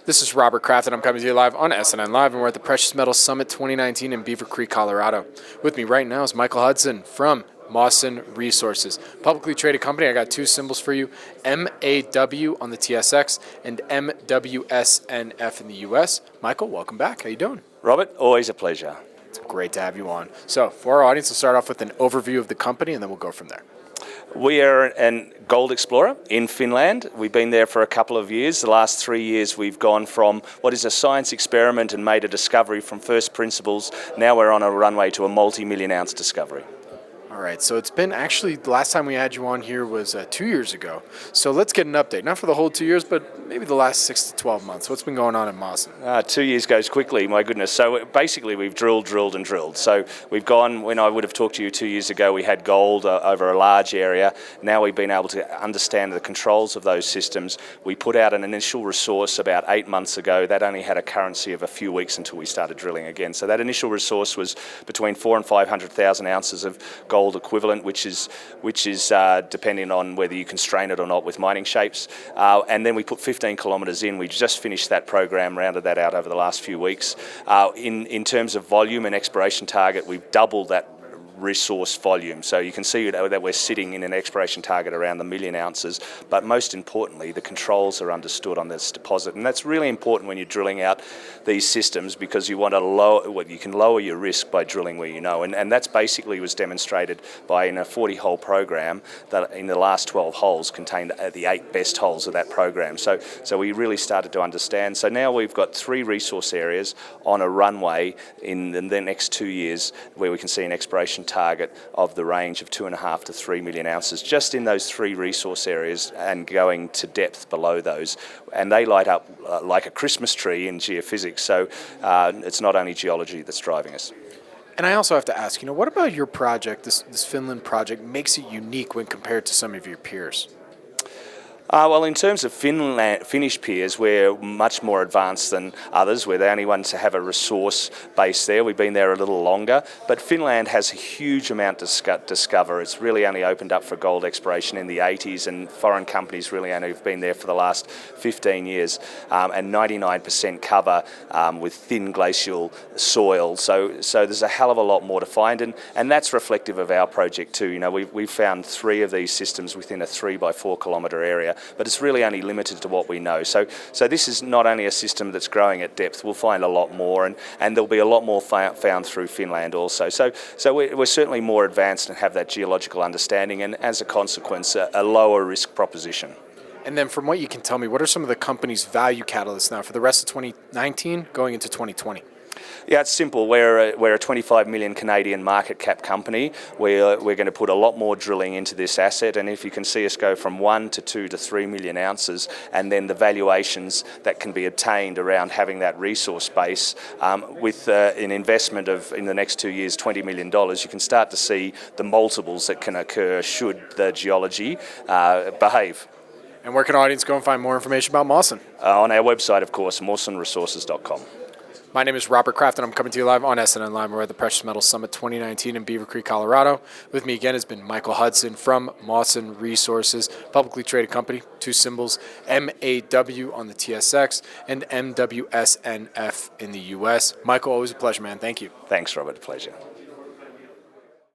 This is Robert Kraft, and I'm coming to you live on SNNLive, and we're at the Precious Metals Summit 2019 in Beaver Creek, Colorado. With me right now is Michael Hudson from Mawson Resources, publicly traded company. I got two symbols for you: MAW on the TSX and MWSNF in the US. Michael, welcome back. How you doing? Robert, always a pleasure. It's great to have you on. So, for our audience, we'll start off with an overview of the company, and then we'll go from there. We are a gold explorer in Finland. We've been there for a couple of years. The last 3 years we've gone from what is a science experiment and made a discovery from first principles. Now we're on a runway to a multi-million ounce discovery. All right, so it's been actually, the last time we had you on here was 2 years ago. So let's get an update, not for the whole 2 years, but maybe the last 6 to 12 months. What's been going on in Mawson? 2 years goes quickly, my goodness. So basically we've drilled. So we've gone, when I would have talked to you 2 years ago, we had gold over a large area. Now we've been able to understand the controls of those systems. We put out an initial resource about 8 months ago. That only had a currency of a few weeks until we started drilling again. So that initial resource was between 400,000 and 500,000 ounces of gold equivalent, which is depending on whether you constrain it or not with mining shapes. And then we put 15 kilometres in. We just finished that program, rounded that out over the last few weeks. In terms of volume and exploration target, we've doubled that resource volume. So you can see that we're sitting in an exploration target around the 1 million ounces, but most importantly, the controls are understood on this deposit. And that's really important when you're drilling out these systems, because you want to you can lower your risk by drilling where you know. And that's basically was demonstrated by, in a 40-hole program, that in the last 12 holes contained the 8 best holes of that program. So we really started to understand. So now we've got 3 resource areas on a runway in the next 2 years where we can see an exploration target of the range of 2.5 to 3 million ounces just in those 3 resource areas, and going to depth below those. And they light up like a Christmas tree in geophysics. So it's not only geology that's driving us. And I also have to ask, what about your project, this Finland project, makes it unique when compared to some of your peers? Well, in terms of Finnish peers, we're much more advanced than others. We're the only ones to have a resource base there. We've been there a little longer. But Finland has a huge amount to discover. It's really only opened up for gold exploration in the 80s, and foreign companies really only have been there for the last 15 years. And 99% cover with thin glacial soil. So there's a hell of a lot more to find. And that's reflective of our project too. We've found 3 of these systems within a 3 by 4 kilometre area. But it's really only limited to what we know. So this is not only a system that's growing at depth. We'll find a lot more, and there'll be a lot more found through Finland also. So we're certainly more advanced and have that geological understanding, and as a consequence, a lower risk proposition. And then from what you can tell me, what are some of the company's value catalysts now for the rest of 2019 going into 2020? Yeah, it's simple. We're a 25 million Canadian market cap company. We're going to put a lot more drilling into this asset, and if you can see us go from 1 to 2 to 3 million ounces, and then the valuations that can be obtained around having that resource base, with an investment of, in the next 2 years, $20 million, you can start to see the multiples that can occur should the geology behave. And where can our audience go and find more information about Mawson? On our website, of course, MawsonResources.com. My name is Robert Kraft, and I'm coming to you live on SNNLive. We're at the Precious Metals Summit 2019 in Beaver Creek, Colorado. With me again has been Michael Hudson from Mawson Resources, publicly traded company, 2 symbols, MAW on the TSX and MWSNF in the US. Michael, always a pleasure, man. Thank you. Thanks, Robert. A pleasure.